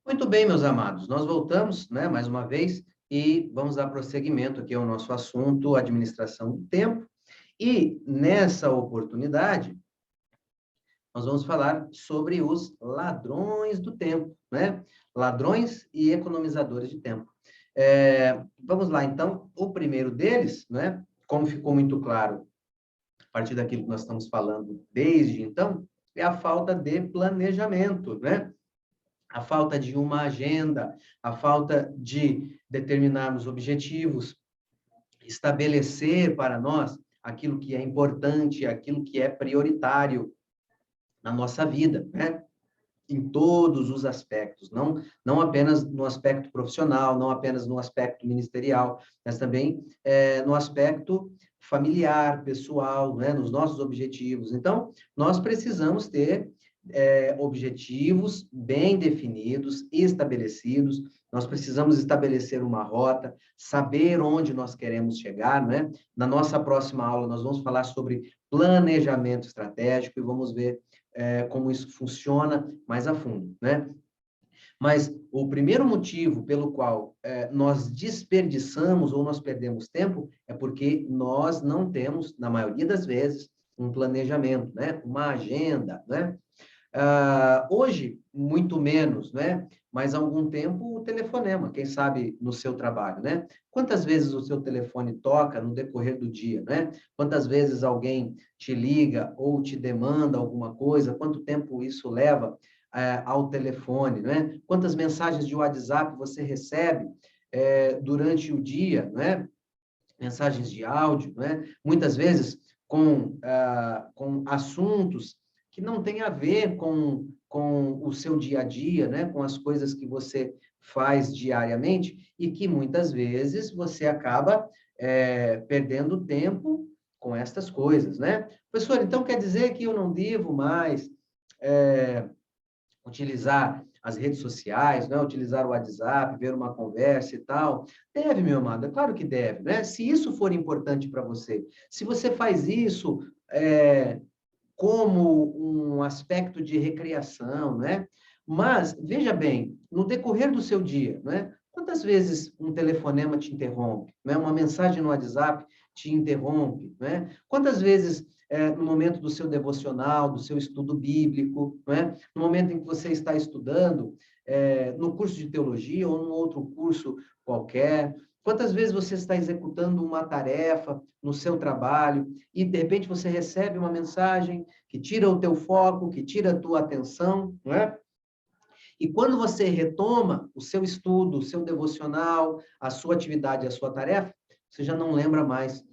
Muito bem, meus amados, nós voltamos, né, mais uma vez, e vamos dar prosseguimento aqui ao nosso assunto, administração do tempo. E nessa oportunidade, nós vamos falar sobre os ladrões do tempo, né? Ladrões e economizadores de tempo. Vamos lá, então, o primeiro deles, né, como ficou muito claro a partir daquilo que nós estamos falando desde então, é a falta de planejamento, né? A falta de uma agenda, a falta de determinarmos objetivos, estabelecer para nós aquilo que é importante, aquilo que é prioritário na nossa vida, né? Em todos os aspectos, não apenas no aspecto profissional, não apenas no aspecto ministerial, mas também no aspecto familiar, pessoal, né? Nos nossos objetivos. Então, nós precisamos ter objetivos bem definidos, estabelecidos. Nós precisamos estabelecer uma rota, saber onde nós queremos chegar, né? Na nossa próxima aula, nós vamos falar sobre planejamento estratégico e vamos ver como isso funciona mais a fundo, né? Mas o primeiro motivo pelo qual nós desperdiçamos ou nós perdemos tempo é porque nós não temos, na maioria das vezes, um planejamento, né? Uma agenda, né? Hoje, muito menos, né? Mas há algum tempo, o telefonema, quem sabe no seu trabalho, né? Quantas vezes o seu telefone toca no decorrer do dia, né? Quantas vezes alguém te liga ou te demanda alguma coisa? Quanto tempo isso leva ao telefone, né? Quantas mensagens de WhatsApp você recebe durante o dia, né? Mensagens de áudio, né? Muitas vezes com assuntos que não têm a ver com o seu dia a dia, né? Com as coisas que você faz diariamente e que muitas vezes você acaba perdendo tempo com estas coisas, né? Professor, então quer dizer que eu não devo mais utilizar as redes sociais, né? Utilizar o WhatsApp, ver uma conversa e tal. Deve, meu amado, é claro que deve, né? Se isso for importante para você, se você faz isso como um aspecto de recreação, né? Mas, veja bem, no decorrer do seu dia, né? Quantas vezes um telefonema te interrompe, né? Uma mensagem no WhatsApp te interrompe, né? Quantas vezes, no momento do seu devocional, do seu estudo bíblico, né? No momento em que você está estudando, no curso de teologia ou num outro curso qualquer, quantas vezes você está executando uma tarefa no seu trabalho e, de repente, você recebe uma mensagem que tira o teu foco, que tira a tua atenção, não é? E quando você retoma o seu estudo, o seu devocional, a sua atividade, a sua tarefa, você já não lembra mais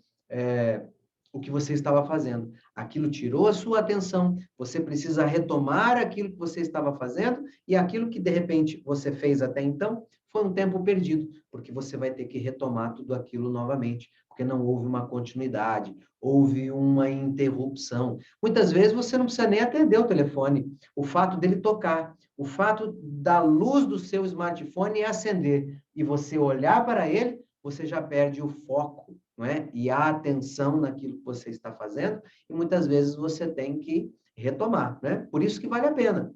o que você estava fazendo. Aquilo tirou a sua atenção, você precisa retomar aquilo que você estava fazendo e aquilo que, de repente, você fez até então foi um tempo perdido, porque você vai ter que retomar tudo aquilo novamente, porque não houve uma continuidade, houve uma interrupção. Muitas vezes você não precisa nem atender o telefone, o fato dele tocar, o fato da luz do seu smartphone acender e você olhar para ele, você já perde o foco, não é? E a atenção naquilo que você está fazendo, e muitas vezes você tem que retomar, né? Por isso que vale a pena,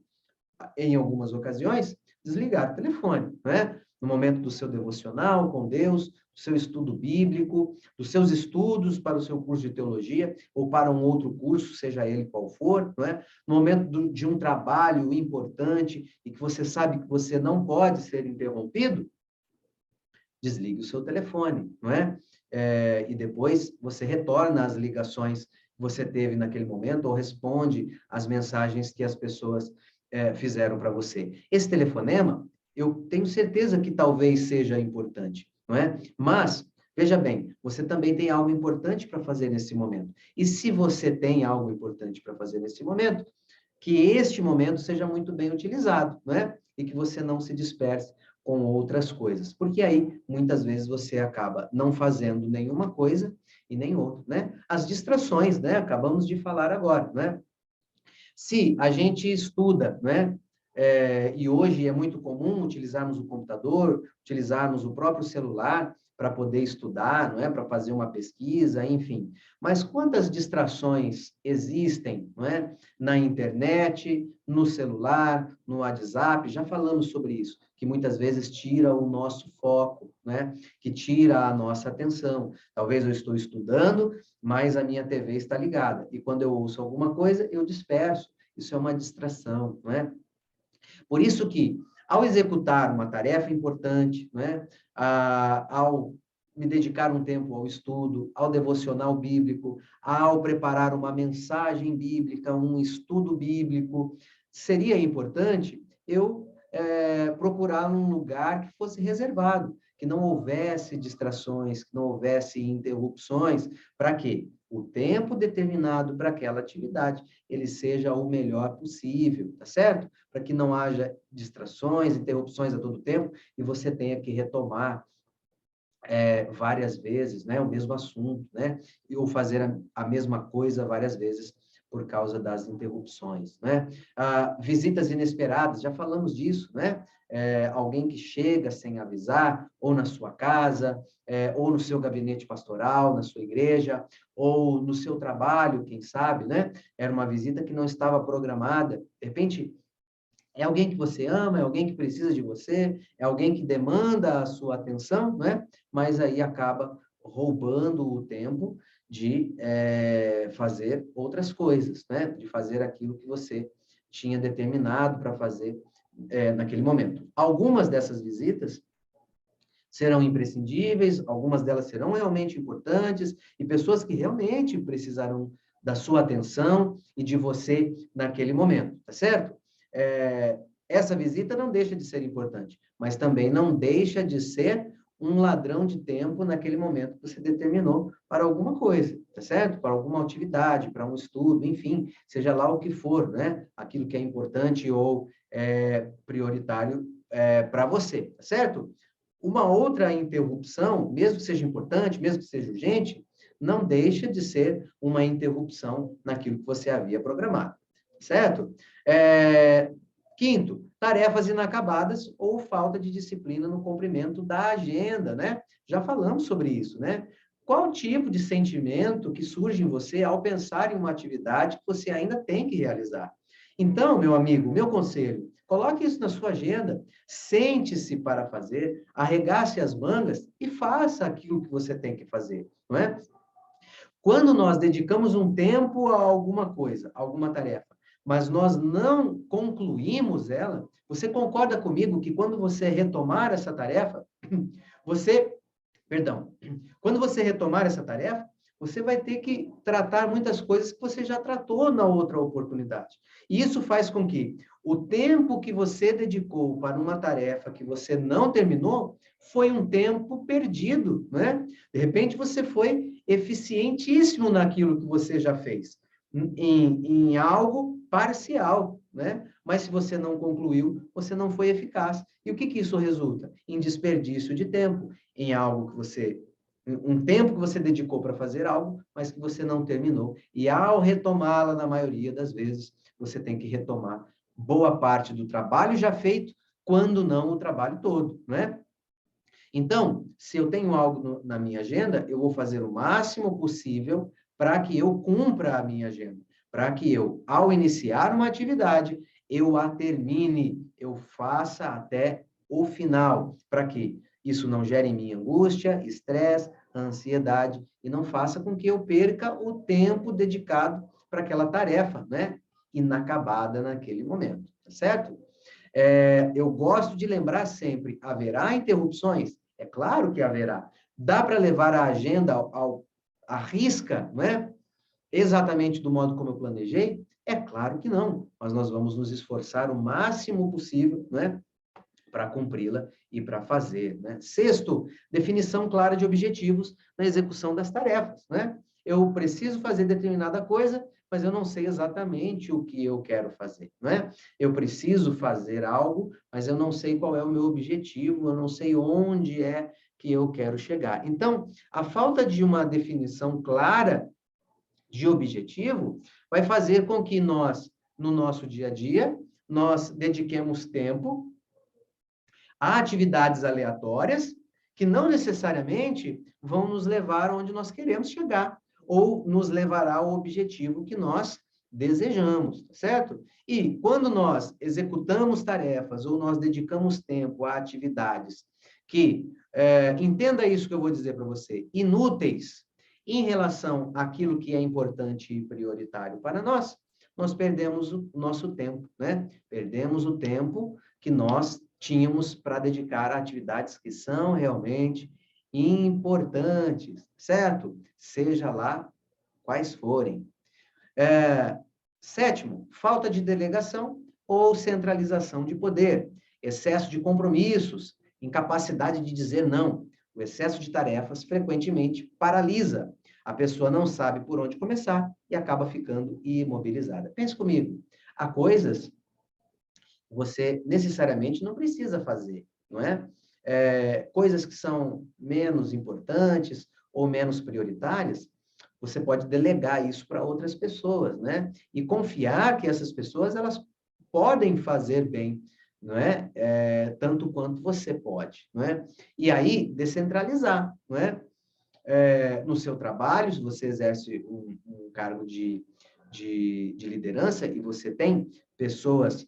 em algumas ocasiões, desligar o telefone, né? No momento do seu devocional com Deus, do seu estudo bíblico, dos seus estudos para o seu curso de teologia ou para um outro curso, seja ele qual for, não é? No momento de um trabalho importante e que você sabe que você não pode ser interrompido, desligue o seu telefone, não é? E depois você retorna às ligações que você teve naquele momento ou responde às mensagens que as pessoas fizeram para você. Esse telefonema, eu tenho certeza que talvez seja importante, não é? Mas, veja bem, você também tem algo importante para fazer nesse momento. E se você tem algo importante para fazer nesse momento, que este momento seja muito bem utilizado, não é? E que você não se disperse com outras coisas, porque aí muitas vezes você acaba não fazendo nenhuma coisa e nem outra, né? As distrações, né? Acabamos de falar agora, né? Se a gente estuda, né? E hoje é muito comum utilizarmos o computador, utilizarmos o próprio celular para poder estudar, não é? Para fazer uma pesquisa, enfim. Mas quantas distrações existem, não é? Na internet, no celular, no WhatsApp, já falamos sobre isso, que muitas vezes tira o nosso foco, né? Que tira a nossa atenção. Talvez eu estou estudando, mas a minha TV está ligada. E quando eu ouço alguma coisa, eu disperso. Isso é uma distração, não é? Por isso que, ao executar uma tarefa importante, né, ao me dedicar um tempo ao estudo, ao devocional bíblico, ao preparar uma mensagem bíblica, um estudo bíblico, seria importante eu procurar um lugar que fosse reservado, que não houvesse distrações, que não houvesse interrupções, para quê? O tempo determinado para aquela atividade, ele seja o melhor possível, tá certo? Para que não haja distrações, interrupções a todo tempo, e você tenha que retomar várias vezes, né, o mesmo assunto, né, ou fazer a mesma coisa várias vezes por causa das interrupções, né? Visitas inesperadas, já falamos disso, né? Alguém que chega sem avisar, ou na sua casa, ou no seu gabinete pastoral, na sua igreja, ou no seu trabalho, quem sabe, né? Era uma visita que não estava programada, de repente é alguém que você ama, é alguém que precisa de você, é alguém que demanda a sua atenção, né? Mas aí acaba roubando o tempo de fazer outras coisas, né? De fazer aquilo que você tinha determinado para fazer naquele momento. Algumas dessas visitas serão imprescindíveis, algumas delas serão realmente importantes, e pessoas que realmente precisarão da sua atenção e de você naquele momento, tá certo? Essa visita não deixa de ser importante, mas também não deixa de ser um ladrão de tempo naquele momento que você determinou para alguma coisa, tá certo? Para alguma atividade, para um estudo, enfim, seja lá o que for, né? Aquilo que é importante ou prioritário para você, tá certo? Uma outra interrupção, mesmo que seja importante, mesmo que seja urgente, não deixa de ser uma interrupção naquilo que você havia programado, certo? Quinto, tarefas inacabadas ou falta de disciplina no cumprimento da agenda, né? Já falamos sobre isso, né? Qual tipo de sentimento que surge em você ao pensar em uma atividade que você ainda tem que realizar? Então, meu amigo, meu conselho, coloque isso na sua agenda, sente-se para fazer, arregace as mangas e faça aquilo que você tem que fazer, não é? Quando nós dedicamos um tempo a alguma coisa, a alguma tarefa, mas nós não concluímos ela, você concorda comigo que quando você retomar essa tarefa, você, perdão, quando você retomar essa tarefa, você vai ter que tratar muitas coisas que você já tratou na outra oportunidade. E isso faz com que o tempo que você dedicou para uma tarefa que você não terminou foi um tempo perdido, né? De repente você foi eficientíssimo naquilo que você já fez, em algo parcial, né? Mas se você não concluiu, você não foi eficaz. E o que isso resulta? Em desperdício de tempo, em algo que você um tempo que você dedicou para fazer algo, mas que você não terminou. E ao retomá-la, na maioria das vezes, você tem que retomar boa parte do trabalho já feito, quando não o trabalho todo, né? Então, se eu tenho algo na minha agenda, eu vou fazer o máximo possível para que eu cumpra a minha agenda, para que eu, ao iniciar uma atividade, eu a termine, eu faça até o final, para que isso não gere em mim angústia, estresse, ansiedade, e não faça com que eu perca o tempo dedicado para aquela tarefa, né? Inacabada naquele momento, tá certo? Eu gosto de lembrar sempre, haverá interrupções? É claro que haverá. Dá para levar a agenda à risca, não é? Exatamente do modo como eu planejei? É claro que não, mas nós vamos nos esforçar o máximo possível, não é? Para cumpri-la e para fazer, né? Sexto, definição clara de objetivos na execução das tarefas, né? Eu preciso fazer determinada coisa, mas eu não sei exatamente o que eu quero fazer, né? Eu preciso fazer algo, mas eu não sei qual é o meu objetivo, eu não sei onde é que eu quero chegar. Então, a falta de uma definição clara de objetivo vai fazer com que nós, no nosso dia a dia, nós dediquemos tempo a atividades aleatórias que não necessariamente vão nos levar onde nós queremos chegar, ou nos levará ao objetivo que nós desejamos, certo? E quando nós executamos tarefas ou nós dedicamos tempo a atividades que, entenda isso que eu vou dizer para você, inúteis em relação àquilo que é importante e prioritário para nós, nós perdemos o nosso tempo, né? Perdemos o tempo que nós tínhamos para dedicar a atividades que são realmente importantes, certo? Seja lá quais forem. Sétimo, falta de delegação ou centralização de poder, excesso de compromissos, incapacidade de dizer não. O excesso de tarefas frequentemente paralisa. A pessoa não sabe por onde começar e acaba ficando imobilizada. Pense comigo, há coisas que você necessariamente não precisa fazer, não é? Coisas que são menos importantes ou menos prioritárias, você pode delegar isso para outras pessoas, né? E confiar que essas pessoas, elas podem fazer bem, não é? Tanto quanto você pode, não é? E aí, descentralizar, não é? No seu trabalho, se você exerce um cargo de liderança e você tem pessoas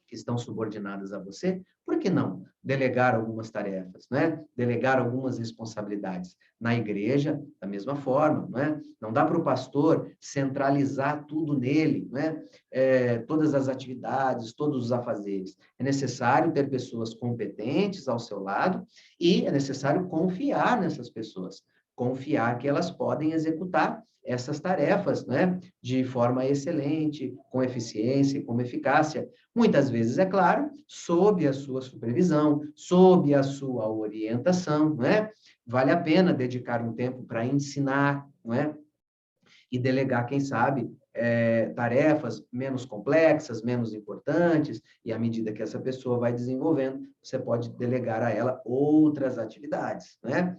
que estão subordinadas a você, por que não delegar algumas tarefas, né? Delegar algumas responsabilidades na igreja, da mesma forma, né? Não dá para o pastor centralizar tudo nele, né? Todas as atividades, todos os afazeres. É necessário ter pessoas competentes ao seu lado e é necessário confiar nessas pessoas, confiar que elas podem executar essas tarefas, né, de forma excelente, com eficiência e com eficácia. Muitas vezes, é claro, sob a sua supervisão, sob a sua orientação, né? Vale a pena dedicar um tempo para ensinar, não é? E delegar, quem sabe, tarefas menos complexas, menos importantes, e à medida que essa pessoa vai desenvolvendo, você pode delegar a ela outras atividades, né?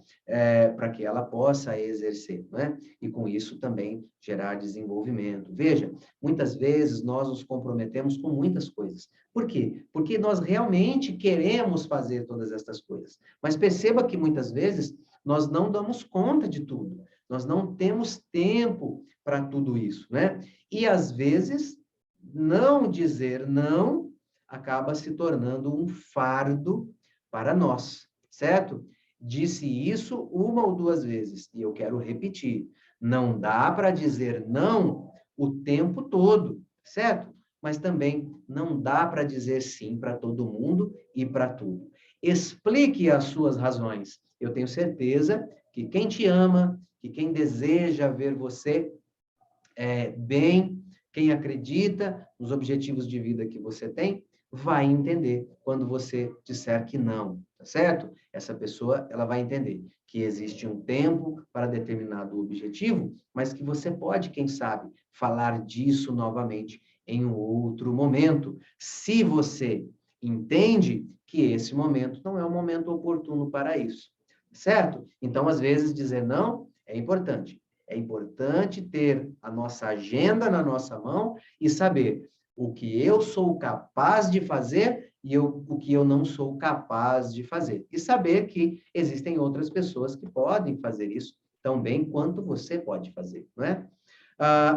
Para que ela possa exercer, né? E com isso também gerar desenvolvimento. Veja, muitas vezes nós nos comprometemos com muitas coisas. Por quê? Porque nós realmente queremos fazer todas essas coisas. Mas perceba que muitas vezes nós não damos conta de tudo. Nós não temos tempo para tudo isso, né? E, às vezes, não dizer não acaba se tornando um fardo para nós, certo? Disse isso uma ou duas vezes, e eu quero repetir. Não dá para dizer não o tempo todo, certo? Mas também não dá para dizer sim para todo mundo e para tudo. Explique as suas razões. Eu tenho certeza que quem te ama, que quem deseja ver você bem, quem acredita nos objetivos de vida que você tem, vai entender quando você disser que não, tá certo? Essa pessoa, ela vai entender que existe um tempo para determinado objetivo, mas que você pode, quem sabe, falar disso novamente em um outro momento, se você entende que esse momento não é o momento oportuno para isso, certo? Então, às vezes, dizer não é importante. É importante ter a nossa agenda na nossa mão e saber o que eu sou capaz de fazer e o que eu não sou capaz de fazer. E saber que existem outras pessoas que podem fazer isso tão bem quanto você pode fazer, não é?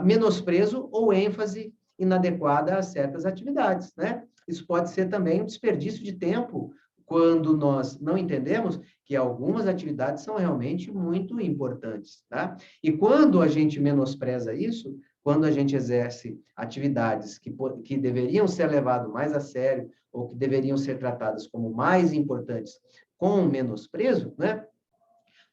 Menosprezo ou ênfase inadequada a certas atividades, né? Isso pode ser também um desperdício de tempo quando nós não entendemos que algumas atividades são realmente muito importantes, tá? E quando a gente menospreza isso, quando a gente exerce atividades que deveriam ser levadas mais a sério ou que deveriam ser tratadas como mais importantes com menosprezo, né?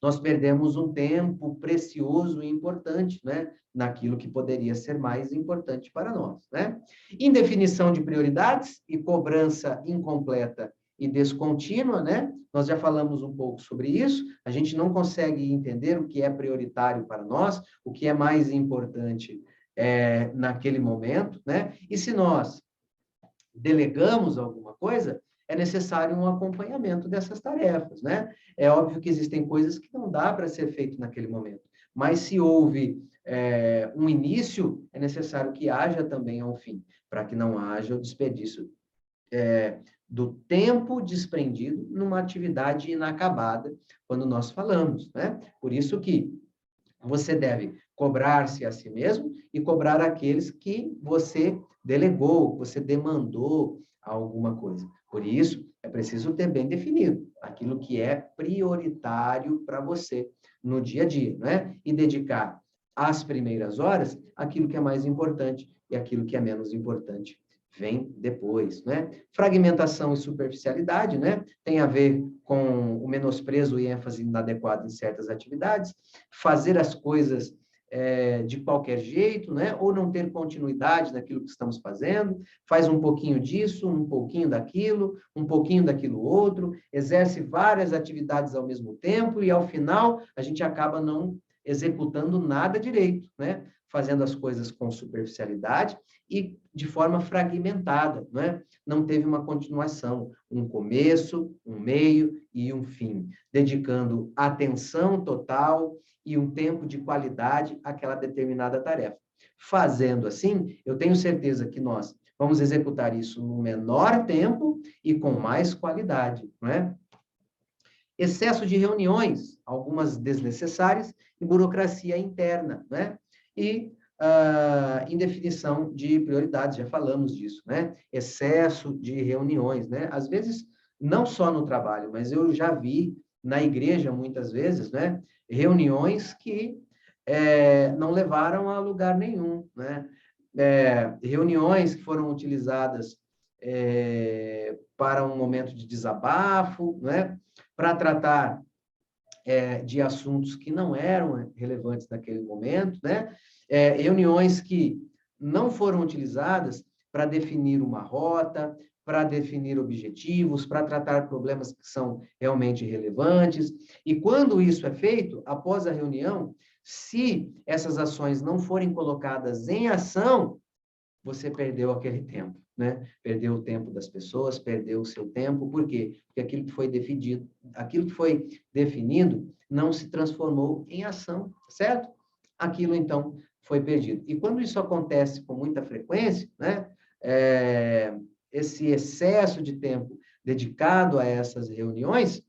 Nós perdemos um tempo precioso e importante, né? Naquilo que poderia ser mais importante para nós, né? Indefinição de prioridades e cobrança incompleta e descontínua, né? Nós já falamos um pouco sobre isso. A gente não consegue entender o que é prioritário para nós, o que é mais importante naquele momento, né? E se nós delegamos alguma coisa, é necessário um acompanhamento dessas tarefas, né? É óbvio que existem coisas que não dá para ser feito naquele momento, mas se houve um início, é necessário que haja também um fim, para que não haja o desperdício do tempo desprendido numa atividade inacabada, quando nós falamos, né? Por isso que você deve cobrar-se a si mesmo e cobrar aqueles que você delegou, você demandou alguma coisa. Por isso, é preciso ter bem definido aquilo que é prioritário para você no dia a dia, né? E dedicar as primeiras horas aquilo que é mais importante e aquilo que é menos importante vem depois, né? Fragmentação e superficialidade, né? Tem a ver com o menosprezo e ênfase inadequada em certas atividades, fazer as coisas de qualquer jeito, né? Ou não ter continuidade naquilo que estamos fazendo, faz um pouquinho disso, um pouquinho daquilo outro, exerce várias atividades ao mesmo tempo e, ao final, a gente acaba não executando nada direito, né? Fazendo as coisas com superficialidade e de forma fragmentada, né? Não teve uma continuação, um começo, um meio e um fim, dedicando atenção total e um tempo de qualidade àquela determinada tarefa. Fazendo assim, eu tenho certeza que nós vamos executar isso no menor tempo e com mais qualidade, não é? Excesso de reuniões, algumas desnecessárias, e burocracia interna, né? E indefinição de prioridades, já falamos disso, né? Excesso de reuniões, né? Às vezes, não só no trabalho, mas eu já vi na igreja, muitas vezes, né? Reuniões que não levaram a lugar nenhum, né? Reuniões que foram utilizadas para um momento de desabafo, né? Para tratar de assuntos que não eram relevantes naquele momento, né? Reuniões que não foram utilizadas para definir uma rota, para definir objetivos, para tratar problemas que são realmente relevantes. E quando isso é feito, após a reunião, se essas ações não forem colocadas em ação, você perdeu aquele tempo, né? Perdeu o tempo das pessoas, perdeu o seu tempo. Por quê? Porque aquilo que foi definido não se transformou em ação, certo? Aquilo, então, foi perdido. E quando isso acontece com muita frequência, né? Esse excesso de tempo dedicado a essas reuniões,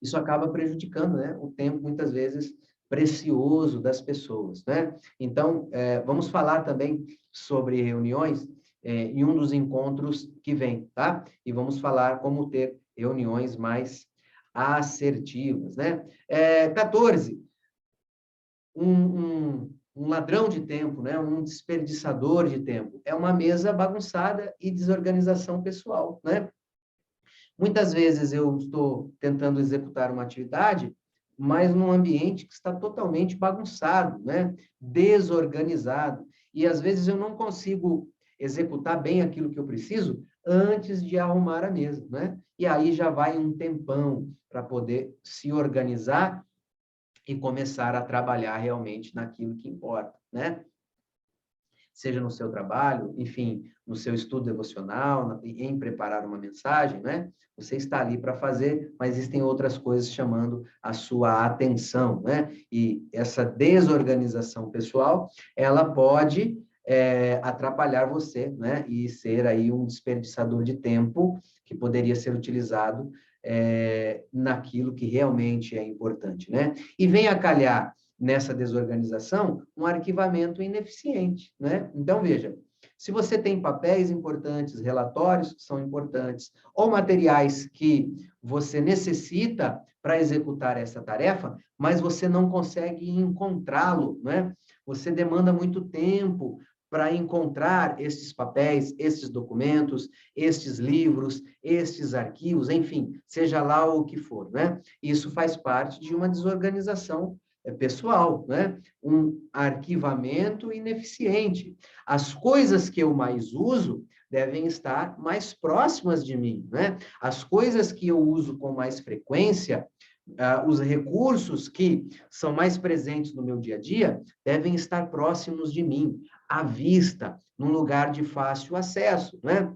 isso acaba prejudicando, né? O tempo, muitas vezes, precioso das pessoas, né? Então, vamos falar também sobre reuniões em um dos encontros que vem, tá? E vamos falar como ter reuniões mais assertivas, né? 14, um ladrão de tempo, né? Um desperdiçador de tempo. É uma mesa bagunçada e desorganização pessoal, né? Muitas vezes eu estou tentando executar uma atividade, mas num ambiente que está totalmente bagunçado, né? Desorganizado. E às vezes eu não consigo executar bem aquilo que eu preciso antes de arrumar a mesa, né? E aí já vai um tempão para poder se organizar e começar a trabalhar realmente naquilo que importa, né? Seja no seu trabalho, enfim, no seu estudo devocional, em preparar uma mensagem, né? Você está ali para fazer, mas existem outras coisas chamando a sua atenção, né? E essa desorganização pessoal, ela pode atrapalhar você, né? E ser aí um desperdiçador de tempo que poderia ser utilizado naquilo que realmente é importante, né? E vem a calhar nessa desorganização, um arquivamento ineficiente, né? Então, veja, se você tem papéis importantes, relatórios que são importantes, ou materiais que você necessita para executar essa tarefa, mas você não consegue encontrá-lo, né? Você demanda muito tempo para encontrar estes papéis, estes documentos, estes livros, estes arquivos, enfim, seja lá o que for, né? Isso faz parte de uma desorganização pessoal, né? Um arquivamento ineficiente. As coisas que eu mais uso devem estar mais próximas de mim, né? As coisas que eu uso com mais frequência, os recursos que são mais presentes no meu dia a dia, devem estar próximos de mim, à vista, num lugar de fácil acesso, né?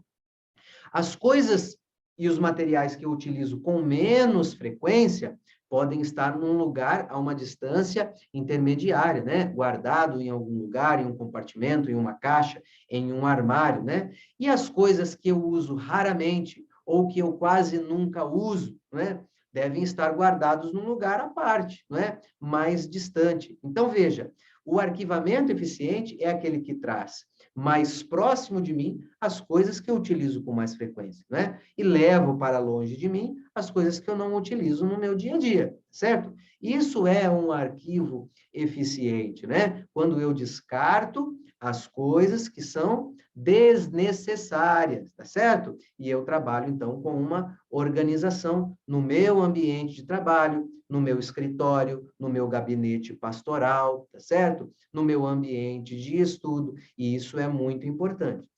As coisas e os materiais que eu utilizo com menos frequência podem estar num lugar a uma distância intermediária, né? Guardado em algum lugar, em um compartimento, em uma caixa, em um armário, né? E as coisas que eu uso raramente ou que eu quase nunca uso, né? Devem estar guardados num lugar à parte, não é? Mais distante. Então, veja, o arquivamento eficiente é aquele que traz mais próximo de mim as coisas que eu utilizo com mais frequência, né? E levo para longe de mim as coisas que eu não utilizo no meu dia a dia, certo? Isso é um arquivo eficiente, né? Quando eu descarto as coisas que são desnecessárias, tá certo? E eu trabalho, então, com uma organização no meu ambiente de trabalho, no meu escritório, no meu gabinete pastoral, tá certo? No meu ambiente de estudo, e isso é muito importante.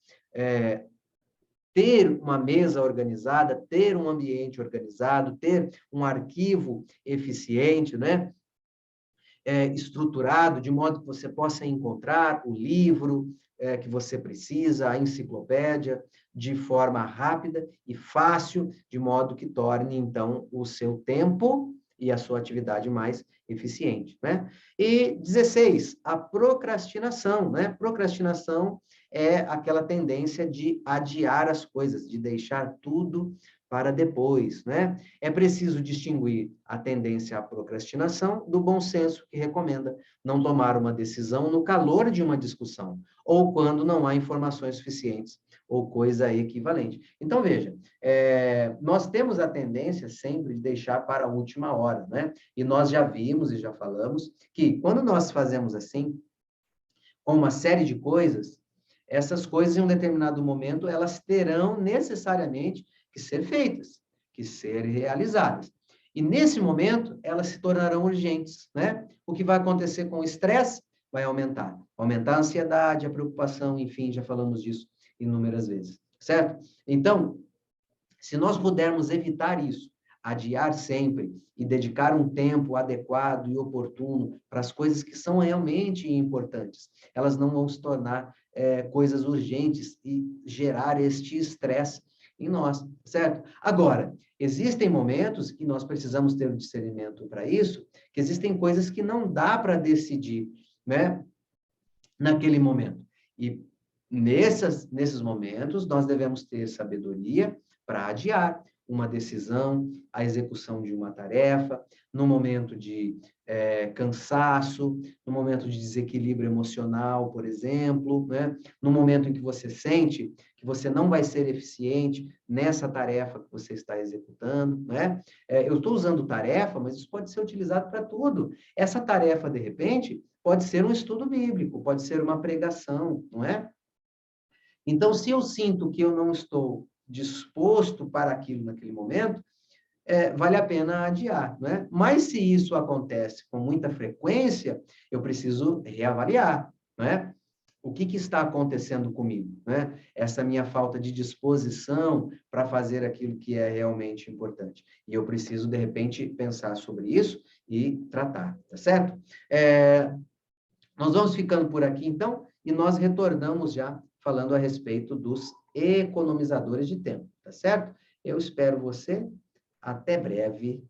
Ter uma mesa organizada, ter um ambiente organizado, ter um arquivo eficiente, né? Estruturado, de modo que você possa encontrar o livro que você precisa, a enciclopédia, de forma rápida e fácil, de modo que torne, então, o seu tempo e a sua atividade mais eficiente, né? E 16, a procrastinação, né? Procrastinação é aquela tendência de adiar as coisas, de deixar tudo para depois, né? É preciso distinguir a tendência à procrastinação do bom senso, que recomenda não tomar uma decisão no calor de uma discussão, ou quando não há informações suficientes, ou coisa equivalente. Então, veja, nós temos a tendência sempre de deixar para a última hora, né? E nós já vimos e já falamos que quando nós fazemos assim, com uma série de coisas, essas coisas, em um determinado momento, elas terão necessariamente que ser feitas, que ser realizadas. E, nesse momento, elas se tornarão urgentes, né? O que vai acontecer com o estresse vai aumentar. Aumentar a ansiedade, a preocupação, enfim, já falamos disso inúmeras vezes, certo? Então, se nós pudermos evitar isso, adiar sempre e dedicar um tempo adequado e oportuno para as coisas que são realmente importantes, elas não vão se tornar coisas urgentes e gerar este estresse em nós, certo? Agora, existem momentos que nós precisamos ter o discernimento para isso, que existem coisas que não dá para decidir, né, naquele momento. E nesses momentos, nós devemos ter sabedoria para adiar uma decisão, a execução de uma tarefa, no momento de cansaço, no momento de desequilíbrio emocional, por exemplo, né? No momento em que você sente que você não vai ser eficiente nessa tarefa que você está executando, né? Eu estou usando tarefa, mas isso pode ser utilizado para tudo. Essa tarefa, de repente, pode ser um estudo bíblico, pode ser uma pregação, não é? Então, se eu sinto que eu não estou disposto para aquilo naquele momento, vale a pena adiar, né? Mas se isso acontece com muita frequência, eu preciso reavaliar, né? O que está acontecendo comigo, né? Essa minha falta de disposição para fazer aquilo que é realmente importante. E eu preciso, de repente, pensar sobre isso e tratar, tá certo? Nós vamos ficando por aqui, então, e nós retornamos já falando a respeito dos economizadores de tempo, tá certo? Eu espero você. Até breve.